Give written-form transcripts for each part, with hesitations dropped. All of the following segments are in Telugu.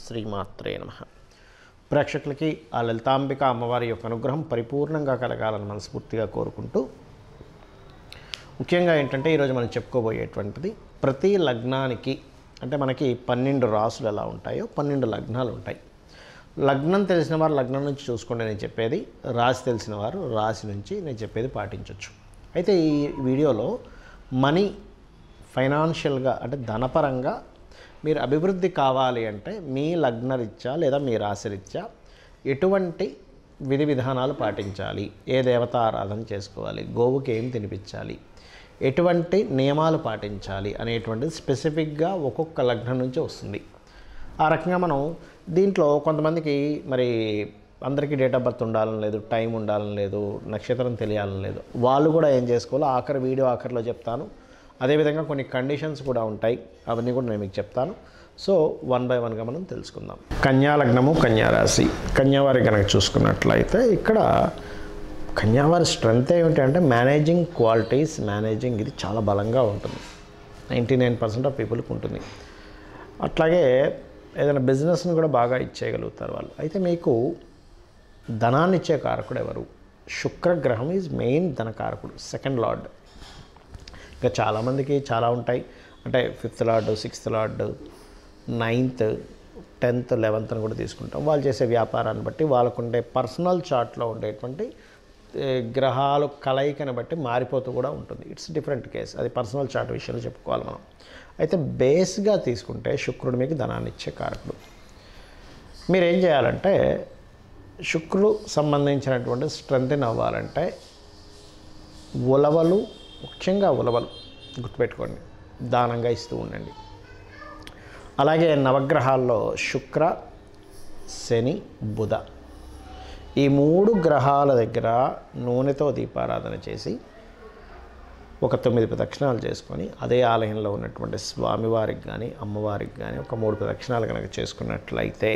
శ్రీమాత్రే నమః. ప్రేక్షకులకి ఆ లలితాంబిక అమ్మవారి యొక్క అనుగ్రహం పరిపూర్ణంగా కలగాలని మనస్ఫూర్తిగా కోరుకుంటూ, ముఖ్యంగా ఏంటంటే ఈరోజు మనం చెప్పుకోబోయేటువంటిది ప్రతి లగ్నానికి, అంటే మనకి 12 రాసులు ఎలా ఉంటాయో 12 లగ్నాలు ఉంటాయి. లగ్నం తెలిసిన వారు లగ్నం నుంచి చూసుకోండి నేను చెప్పేది, రాశి తెలిసిన వారు రాశి నుంచి నేను చెప్పేది పాటించవచ్చు. అయితే ఈ వీడియోలో మనీ, ఫైనాన్షియల్గా అంటే ధనపరంగా మీరు అభివృద్ధి కావాలి అంటే మీ లగ్నరీత్యా లేదా మీ రాశిరీత్యా ఎటువంటి విధి విధానాలు పాటించాలి, ఏ దేవత ఆరాధన చేసుకోవాలి, గోవుకి ఏం తినిపించాలి, ఎటువంటి నియమాలు పాటించాలి అనేటువంటిది స్పెసిఫిక్గా ఒక్కొక్క లగ్నం నుంచి వస్తుంది. ఆ రకంగా మనం దీంట్లో కొంతమందికి మరి అందరికీ డేట్ ఆఫ్ బర్త్ ఉండాలని లేదు, టైం ఉండాలని లేదు, నక్షత్రం తెలియాలని లేదు. వాళ్ళు కూడా ఏం చేసుకోవాలో వీడియో ఆఖరిలో చెప్తాను. అదేవిధంగా కొన్ని కండిషన్స్ కూడా ఉంటాయి, అవన్నీ కూడా నేను మీకు చెప్తాను. సో 1 by 1గా మనం తెలుసుకుందాం. కన్యా లగ్నము, కన్యా రాశి. కన్యావారి కనుక చూసుకున్నట్లయితే ఇక్కడ కన్యావారి స్ట్రెంగ్త్ ఏమిటి అంటే మేనేజింగ్ క్వాలిటీస్, మేనేజింగ్ ఇది చాలా బలంగా ఉంటుంది. 99% ఆఫ్ పీపుల్కి ఉంటుంది. అట్లాగే ఏదైనా బిజినెస్ని కూడా బాగా ఇచ్చేయగలుగుతారు వాళ్ళు. అయితే మీకు ధనాన్ని ఇచ్చే కారకుడు ఎవరు? శుక్రగ్రహం ఈజ్ మెయిన్ ధనకారకుడు, సెకండ్ లార్డ్. ఇంకా చాలామందికి చాలా ఉంటాయి, అంటే 5th lord, 6th lord, 9th, 10th, 11th కూడా తీసుకుంటాం. వాళ్ళు చేసే వ్యాపారాన్ని బట్టి వాళ్ళకుండే పర్సనల్ చార్ట్లో ఉండేటువంటి గ్రహాలు కలయికని బట్టి మారిపోతూ కూడా ఉంటుంది. ఇట్స్ డిఫరెంట్ కేస్, అది పర్సనల్ చార్ట్ విషయంలో చెప్పుకోవాలి మనం. అయితే బేస్గా తీసుకుంటే శుక్రుడు మీకు ధనాన్ని ఇచ్చే కారకుడు. మీరు ఏం చేయాలంటే శుక్రుడు సంబంధించినటువంటి స్ట్రెంగ్త్ అవ్వాలంటే ఉలవలు, ముఖ్యంగా ఉలవలు గుర్తుపెట్టుకోండి, దానంగా ఇస్తూ ఉండండి. అలాగే నవగ్రహాల్లో శుక్ర, శని, బుధ ఈ 3 గ్రహాల దగ్గర నూనెతో దీపారాధన చేసి ఒక 9 ప్రదక్షిణాలు చేసుకొని అదే ఆలయంలో ఉన్నటువంటి స్వామివారికి కానీ అమ్మవారికి కానీ ఒక 3 ప్రదక్షిణాలు కనుక చేసుకున్నట్లయితే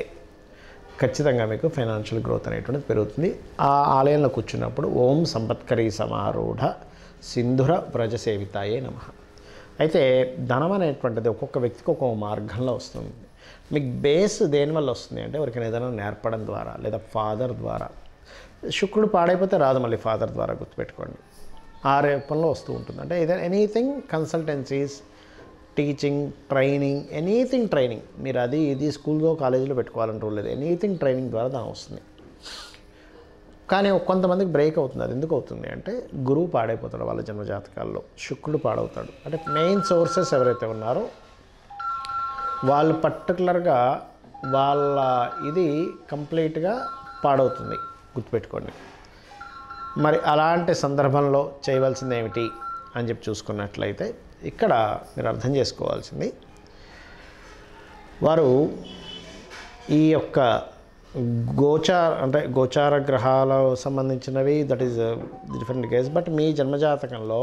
ఖచ్చితంగా మీకు ఫైనాన్షియల్ గ్రోత్ అనేటువంటిది పెరుగుతుంది. ఆ ఆలయంలో కూర్చున్నప్పుడు ఓం సంపత్కరీ సమారూఢ సింధుర వ్రజసేవితాయే నమః. అయితే ధనం అనేటువంటిది ఒక్కొక్క వ్యక్తికి ఒక్కొక్క మార్గంలో వస్తుంది. మీకు బేస్ దేనివల్ల వస్తుంది అంటే ఎవరికైనా ఏదైనా నేర్పడం ద్వారా లేదా ఫాదర్ ద్వారా. శుక్రుడు పాడైపోతే రాదు మళ్ళీ ఫాదర్ ద్వారా, గుర్తుపెట్టుకోండి. ఆ రూపంలో వస్తూ ఉంటుంది. అంటే ఏదైనా anything consultancies, teaching, training, anything training, మీరు అది ఇది స్కూల్లో కాలేజీలో పెట్టుకోవాలని రూల్ లేదు. ఎనీథింగ్ ట్రైనింగ్ ద్వారా దాని వస్తుంది. కానీ కొంతమందికి బ్రేక్ అవుతుంది. అది ఎందుకు అవుతుంది అంటే గురువు పాడైపోతాడు వాళ్ళ జన్మజాతకాల్లో, శుక్రుడు పాడవుతాడు. అంటే మెయిన్ సోర్సెస్ ఎవరైతే ఉన్నారో వాళ్ళు పర్టికులర్గా వాళ్ళ ఇది కంప్లీట్గా పాడవుతుంది, గుర్తుపెట్టుకోండి. మరి అలాంటి సందర్భంలో చేయవలసింది ఏమిటి అని చెప్పి చూసుకున్నట్లయితే ఇక్కడ మీరు అర్థం చేసుకోవాల్సింది, వారు ఈ యొక్క గోచార గ్రహాలకు సంబంధించినవి, that is different case. But మీ జన్మజాతకంలో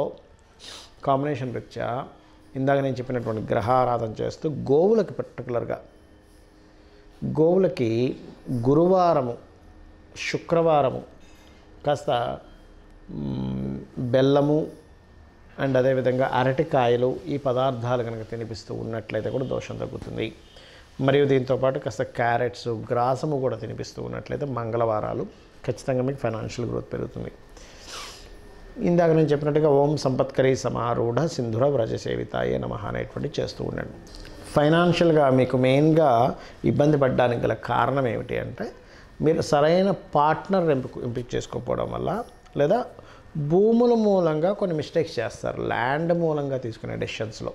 కాంబినేషన్ రీత్యా ఇందాక నేను చెప్పినటువంటి గ్రహారాధన చేస్తూ గోవులకి పర్టికులర్గా గోవులకి గురువారము, శుక్రవారము కాస్త బెల్లము అండ్ అదేవిధంగా అరటికాయలు ఈ పదార్థాలు కనుక తినిపిస్తూ ఉన్నట్లయితే కూడా దోషం తగ్గుతుంది. మరియు దీంతోపాటు కాస్త క్యారెట్స్, గ్రాసము కూడా తినిపిస్తూ ఉన్నట్లయితే మంగళవారాలు ఖచ్చితంగా మీకు ఫైనాన్షియల్ గ్రోత్ పెరుగుతుంది. ఇందాక నేను చెప్పినట్టుగా ఓం సంపత్కరీ సమారూఢ సింధుర వ్రజసేవితాయే నమః అనేటువంటి చేస్తూ ఉండండి. ఫైనాన్షియల్గా మీకు మెయిన్గా ఇబ్బంది పడడానికి గల కారణం ఏమిటి అంటే మీరు సరైన పార్ట్నర్ ఎంపిక చేసుకోకపోవడం వల్ల, లేదా భూముల మూలంగా కొన్ని మిస్టేక్స్ చేస్తారు, ల్యాండ్ మూలంగా తీసుకునే డెసిషన్స్లో.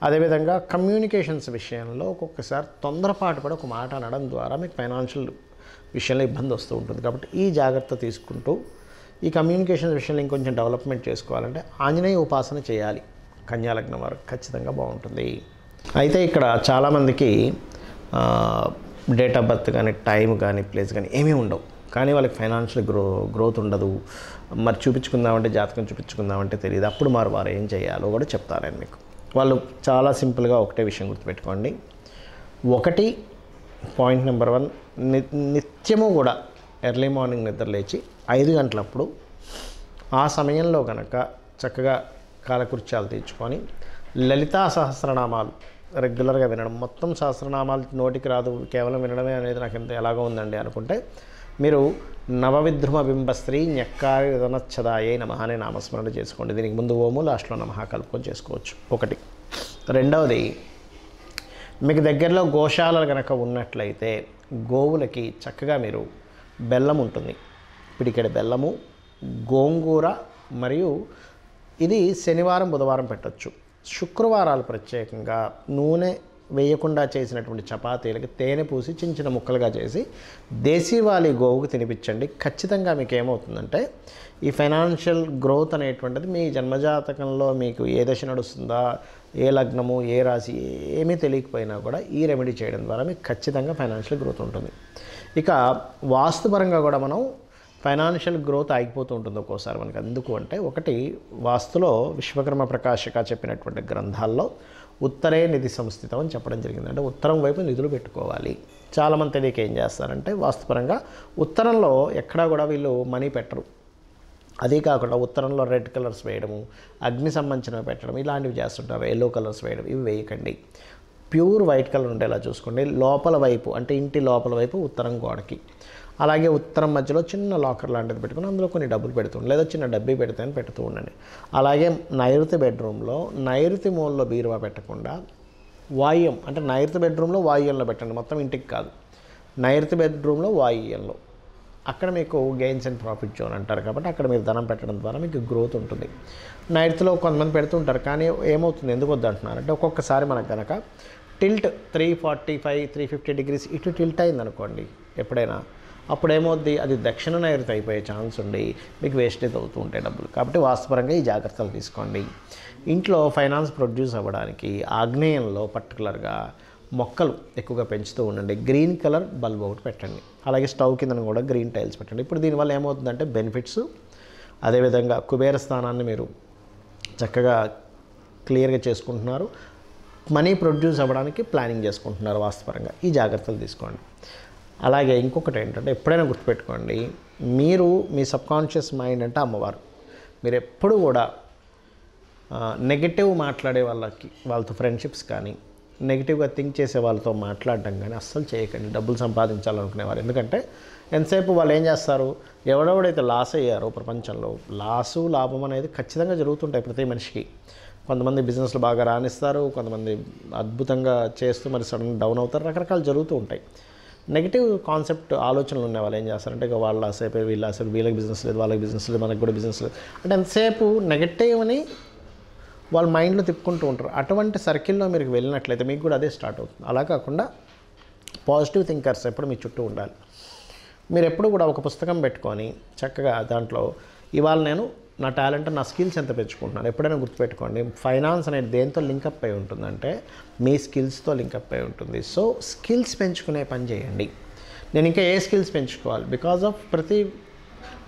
అదేవిధంగా కమ్యూనికేషన్స్ విషయంలో ఒక్కొక్కసారి తొందరపాటు పడి ఒక మాట అనడం ద్వారా మీకు ఫైనాన్షియల్ విషయంలో ఇబ్బంది వస్తూ ఉంటుంది. కాబట్టి ఈ జాగ్రత్త తీసుకుంటూ ఈ కమ్యూనికేషన్ విషయంలో ఇంకొంచెం డెవలప్మెంట్ చేసుకోవాలంటే ఆంజనేయ ఉపాసన చేయాలి. కన్యాలగ్నం వారు ఖచ్చితంగా బాగుంటుంది. అయితే ఇక్కడ చాలామందికి డేట్ ఆఫ్ బర్త్ కానీ, టైం కానీ, ప్లేస్ కానీ ఏమీ ఉండవు, కానీ వాళ్ళకి ఫైనాన్షియల్ గ్రోత్ ఉండదు. మరి చూపించుకుందామంటే, జాతకం చూపించుకుందామంటే తెలియదు. అప్పుడు వారు ఏం చేయాలో కూడా చెప్తాను నేను మీకు. వాళ్ళు చాలా సింపుల్గా ఒకటే విషయం గుర్తుపెట్టుకోండి. పాయింట్ నెంబర్ 1, నిత్యము కూడా ఎర్లీ మార్నింగ్ నిద్ర లేచి 5 గంటలప్పుడు ఆ సమయంలో కనుక చక్కగా కాలకృత్యాలు తీర్చుకొని లలితా సహస్రనామాలు రెగ్యులర్గా వినడం. మొత్తం సహస్రనామాలు నోటికి రాదు, కేవలం వినడమే అనేది నాకు ఎంత ఎలాగో ఉందండి అనుకుంటే మీరు నవవిద్రుమ బింబస్త్రీ న్యక్కారి విధనచ్చదాయే నమః అనే నామస్మరణ చేసుకోండి. దీనికి ముందు ఓము లాస్ట్లో నమః కలుపుకొని చేసుకోవచ్చు. ఒకటి. రెండవది, మీకు దగ్గరలో గోశాలలు కనుక ఉన్నట్లయితే గోవులకి చక్కగా మీరు బెల్లం ఉంటుంది, పిడికెడు బెల్లము, గోంగూర, మరియు ఇది శనివారం బుధవారం పెట్టచ్చు. శుక్రవారాలు ప్రత్యేకంగా నూనె వేయకుండా చేసినటువంటి చపాతీలకి తేనె పూసి చిన్న చిన్న ముక్కలుగా చేసి దేశీవాలి గోవుకు తినిపించండి. ఖచ్చితంగా మీకు ఏమవుతుందంటే ఈ ఫైనాన్షియల్ గ్రోత్ అనేటువంటిది మీ జన్మజాతకంలో మీకు ఏ దశ నడుస్తుందా, ఏ లగ్నము, ఏ రాశి ఏమీ తెలియకపోయినా కూడా ఈ రెమెడీ చేయడం ద్వారా మీకు ఖచ్చితంగా ఫైనాన్షియల్ గ్రోత్ ఉంటుంది. ఇక వాస్తుపరంగా కూడా మనం ఫైనాన్షియల్ గ్రోత్ ఆగిపోతూ ఉంటుంది ఒక్కోసారి మనకి. ఎందుకు అంటే ఒకటి, వాస్తులో విశ్వకర్మ ప్రకాశిక చెప్పినటువంటి గ్రంథాల్లో ఉత్తరే నిధి సంస్థితం అని చెప్పడం జరిగింది. అంటే ఉత్తరం వైపు నిధులు పెట్టుకోవాలి. చాలామంది తెలియక ఏం చేస్తారంటే వాస్తుపరంగా ఉత్తరంలో ఎక్కడా కూడా వీళ్ళు మనీ పెట్టరు. అదే కాకుండా ఉత్తరంలో రెడ్ కలర్స్ వేయడము, అగ్ని సంబంధించినవి పెట్టడం ఇలాంటివి చేస్తుంటారు. ఎల్లో కలర్స్ వేయడం ఇవి వేయకండి. ప్యూర్ వైట్ కలర్ ఉండేలా చూసుకోండి. లోపల వైపు అంటే ఇంటి లోపల వైపు ఉత్తరం గోడకి, అలాగే ఉత్తరం మధ్యలో చిన్న లాకర్ లాంటిది పెట్టుకుని అందులో కొన్ని డబ్బులు పెడుతుండండి, లేదా చిన్న డబ్బీ పెడితే పెడుతూ ఉండండి. అలాగే నైరుతి బెడ్రూమ్లో నైరుతి మూలలో బీరువా పెట్టకుండా వాయువ్యం అంటే నైరుతి బెడ్రూమ్లో వాయువ్యంలో పెట్టండి, మొత్తం ఇంటికి కాదు. నైరుతి బెడ్రూమ్లో వాయువ్యంలో అక్కడ మీకు గెయిన్స్ అండ్ ప్రాఫిట్ జోన్ అంటారు కాబట్టి అక్కడ మీరు ధనం పెట్టడం ద్వారా మీకు గ్రోత్ ఉంటుంది. నైరుతిలో కొంతమంది పెడుతుంటారు, కానీ ఏమవుతుంది, ఎందుకు వద్దంటున్నారు అంటే ఒక్కొక్కసారి మనకు కనుక టిల్ట్ 345, 350 డిగ్రీస్ ఇటు టిల్ట్ అయిందనుకోండి ఎప్పుడైనా, అప్పుడు ఏమవుద్ది, అది దక్షిణ నైరుతి అయిపోయే ఛాన్స్ ఉండి మీకు వేస్టేజ్ అవుతూ ఉంటాయి డబ్బులు. కాబట్టి వాస్తుపరంగా ఈ జాగ్రత్తలు తీసుకోండి. ఇంట్లో ఫైనాన్స్ ప్రొడ్యూస్ అవ్వడానికి ఆగ్నేయంలో పర్టికులర్గా మొక్కలు ఎక్కువగా పెంచుతూ ఉండండి. గ్రీన్ కలర్ బల్బ్ ఒకటి పెట్టండి. అలాగే స్టవ్ కింద కూడా గ్రీన్ టైల్స్ పెట్టండి. ఇప్పుడు దీనివల్ల ఏమవుతుందంటే బెనిఫిట్స్, అదేవిధంగా కుబేర స్థానాన్ని మీరు చక్కగా క్లియర్గా చేసుకుంటున్నారు, మనీ ప్రొడ్యూస్ అవ్వడానికి ప్లానింగ్ చేసుకుంటున్నారు వాస్తుపరంగా. ఈ జాగ్రత్తలు తీసుకోండి. అలాగే ఇంకొకటి ఏంటంటే ఎప్పుడైనా గుర్తుపెట్టుకోండి, మీరు మీ సబ్కాన్షియస్ మైండ్ అంటే అమ్మవారు. మీరు ఎప్పుడు కూడా నెగిటివ్ మాట్లాడే వాళ్ళతో ఫ్రెండ్షిప్స్ కానీ, నెగిటివ్గా థింక్ చేసే వాళ్ళతో మాట్లాడడం కానీ అస్సలు చేయకండి. డబ్బులు సంపాదించాలనుకునేవారు, ఎందుకంటే ఎంతసేపు వాళ్ళు ఏం చేస్తారు, ఎవడెవడైతే లాస్ అయ్యారో ప్రపంచంలో, లాభం అనేది ఖచ్చితంగా జరుగుతుంటాయి ప్రతి మనిషికి. కొంతమంది బిజినెస్లు బాగా రాణిస్తారు, కొంతమంది అద్భుతంగా చేస్తూ మరి సడన్ డౌన్ అవుతారు, రకరకాలు జరుగుతూ ఉంటాయి. నెగిటివ్ కాన్సెప్ట్ ఆలోచనలు ఉన్న వాళ్ళు ఏం చేస్తారంటే ఇక వాళ్ళ సేపు వీళ్ళకి బిజినెస్ లేదు, వాళ్ళకి బిజినెస్ లేదు, మనకు కూడా బిజినెస్ లేదు అంటే ఎంతసేపు నెగటివ్ని వాళ్ళ మైండ్లో తిప్పుకుంటూ ఉంటారు. అటువంటి సర్కిల్లో మీరు వెళ్ళినట్లయితే మీకు కూడా అదే స్టార్ట్ అవుతుంది. అలా కాకుండా పాజిటివ్ థింకర్స్ ఎప్పుడు మీ చుట్టూ ఉండాలి. మీరు ఎప్పుడు కూడా ఒక పుస్తకం పెట్టుకొని చక్కగా దాంట్లో ఇవాళ నేను నా టాలెంట్, నా స్కిల్స్ ఎంత పెంచుకుంటున్నాను. ఎప్పుడైనా గుర్తుపెట్టుకోండి, ఫైనాన్స్ అనేది దేంతో లింకప్ అయి ఉంటుందంటే మీ స్కిల్స్తో లింకప్ అయి ఉంటుంది. సో స్కిల్స్ పెంచుకునే పని చేయండి. నేను ఇంకా ఏ స్కిల్స్ పెంచుకోవాలి, బికాజ్ ఆఫ్ ప్రతి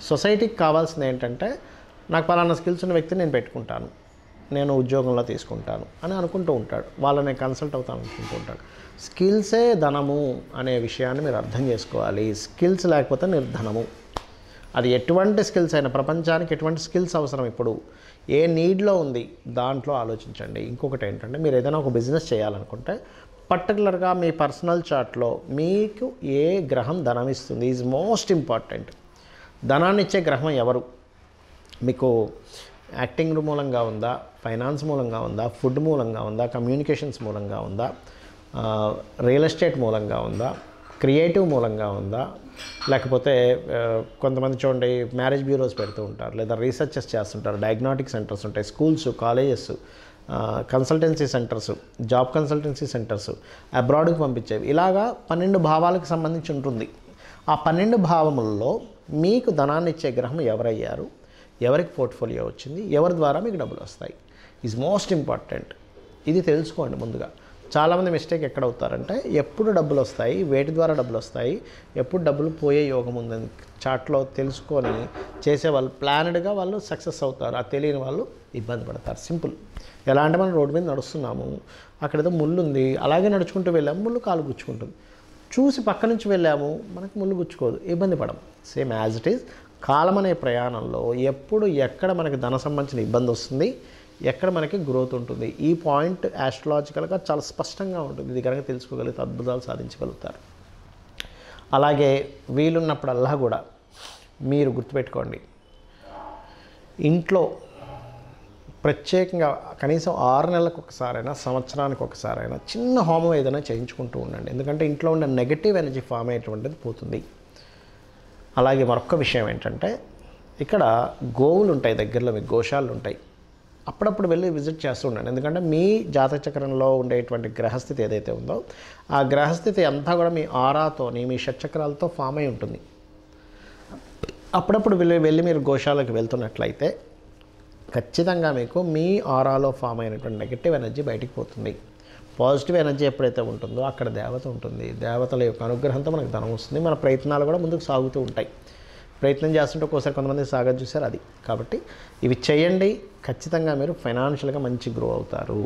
సొసైటీకి కావాల్సింది ఏంటంటే నాకు పలానా స్కిల్స్ ఉన్న వ్యక్తిని నేను పెట్టుకుంటాను, నేను ఉద్యోగంలో తీసుకుంటాను అని అనుకుంటూ ఉంటాడు, వాళ్ళని కన్సల్ట్ అవుతాను అనుకుంటూ ఉంటాడు. స్కిల్సే ధనము అనే విషయాన్ని మీరు అర్థం చేసుకోవాలి. స్కిల్స్ లేకపోతే నిర్ధనము. అది ఎటువంటి స్కిల్స్ అయినా, ప్రపంచానికి ఎటువంటి స్కిల్స్ అవసరం, ఇప్పుడు ఏ నీడ్లో ఉంది దాంట్లో ఆలోచించండి. ఇంకొకటి ఏంటంటే మీరు ఏదైనా ఒక బిజినెస్ చేయాలనుకుంటే పర్టికులర్గా మీ పర్సనల్ చార్ట్లో మీకు ఏ గ్రహం ధనం ఇస్తుంది ఈజ్ మోస్ట్ ఇంపార్టెంట్. ధనాన్ని ఇచ్చే గ్రహం ఎవరు, మీకు యాక్టింగ్ మూలంగా ఉందా, ఫైనాన్స్ మూలంగా ఉందా, ఫుడ్ మూలంగా ఉందా, కమ్యూనికేషన్స్ మూలంగా ఉందా, రియల్ ఎస్టేట్ మూలంగా ఉందా, క్రియేటివ్ మూలంగా ఉందా, లేకపోతే కొంతమంది చూడండి మ్యారేజ్ బ్యూరోస్ పెడుతూ ఉంటారు, లేదా రీసెర్చెస్ చేస్తుంటారు, డయాగ్నోటిక్ సెంటర్స్ ఉంటాయి, schools, colleges, consultancy centres, job consultancy centres, అబ్రాడ్కి పంపించేవి, ఇలాగా 12 భావాలకు సంబంధించి ఉంటుంది. ఆ 12 భావములలో మీకు ధనాన్ని ఇచ్చే గ్రహం ఎవరయ్యారు, ఎవరికి పోర్ట్ఫోలియో వచ్చింది, ఎవరి ద్వారా మీకు డబ్బులు వస్తాయి ఈజ్ మోస్ట్ ఇంపార్టెంట్. ఇది తెలుసుకోండి ముందుగా. చాలామంది మిస్టేక్ ఎక్కడ అవుతారంటే ఎప్పుడు డబ్బులు వస్తాయి, వేటి ద్వారా డబ్బులు వస్తాయి, ఎప్పుడు డబ్బులు పోయే యోగం ఉందని చాట్లో తెలుసుకొని చేసేవాళ్ళు ప్లానెడ్గా వాళ్ళు సక్సెస్ అవుతారు. ఆ తెలియని వాళ్ళు ఇబ్బంది పడతారు. సింపుల్. ఎలా అంటే మనం రోడ్డు మీద నడుస్తున్నాము, అక్కడ ఏదో ముళ్ళు ఉంది, అలాగే నడుచుకుంటూ వెళ్ళాము, ముళ్ళు కాలు గుచ్చుకుంటుంది. చూసి పక్క నుంచి వెళ్ళాము, మనకు ముళ్ళు గుచ్చుకోదు, ఇబ్బంది పడం. సేమ్ యాజ్ ఇట్ ఈజ్ కాలం అనే ప్రయాణంలో ఎప్పుడు ఎక్కడ మనకి ధన సంబంధించిన ఇబ్బంది వస్తుంది, ఎక్కడ మనకి గ్రోత్ ఉంటుంది. ఈ పాయింట్ యాస్ట్రాలజికల్గా చాలా స్పష్టంగా ఉంటుంది. ఇది కనుక తెలుసుకోగలిగితే అద్భుతాలు సాధించగలుగుతారు. అలాగే వీలున్నప్పుడల్లా కూడా మీరు గుర్తుపెట్టుకోండి, ఇంట్లో ప్రత్యేకంగా కనీసం 6 నెలలకు ఒకసారైనా, సంవత్సరానికి ఒకసారైనా చిన్న హోమం ఏదైనా చేయించుకుంటూ ఉండండి. ఎందుకంటే ఇంట్లో ఉన్న నెగటివ్ ఎనర్జీ ఫామ్ అయ్యేటువంటిది పోతుంది. అలాగే మరొక విషయం ఏంటంటే, ఇక్కడ గోవులు ఉంటాయి, దగ్గరలో మీకు గోశాలలు ఉంటాయి, అప్పుడప్పుడు వెళ్ళి విజిట్ చేస్తూ ఉండండి. ఎందుకంటే మీ జాతక చక్రంలో ఉండేటువంటి గ్రహస్థితి ఏదైతే ఉందో ఆ గ్రహస్థితి అంతా కూడా మీ ఆరాతోని, మీ షట్చక్రాలతో ఫామ్ అయి ఉంటుంది. అప్పుడప్పుడు వెళ్ళి మీరు గోశాలకు వెళ్తున్నట్లయితే ఖచ్చితంగా మీకు మీ ఆరాలో ఫామ్ అయినటువంటి నెగటివ్ ఎనర్జీ బయటికి పోతుంది. పాజిటివ్ ఎనర్జీ ఎప్పుడైతే ఉంటుందో అక్కడ దేవత ఉంటుంది. దేవతల యొక్క అనుగ్రహంతో మనకు ధనం వస్తుంది. మన ప్రయత్నాలు కూడా ముందుకు సాగుతూ ఉంటాయి. ప్రయత్నం చేస్తుంటే ఒక్కోసారి కొంతమంది సాగదు చూసారు అది. కాబట్టి ఇవి చేయండి, ఖచ్చితంగా మీరు ఫైనాన్షియల్గా మంచి గ్రో అవుతారు.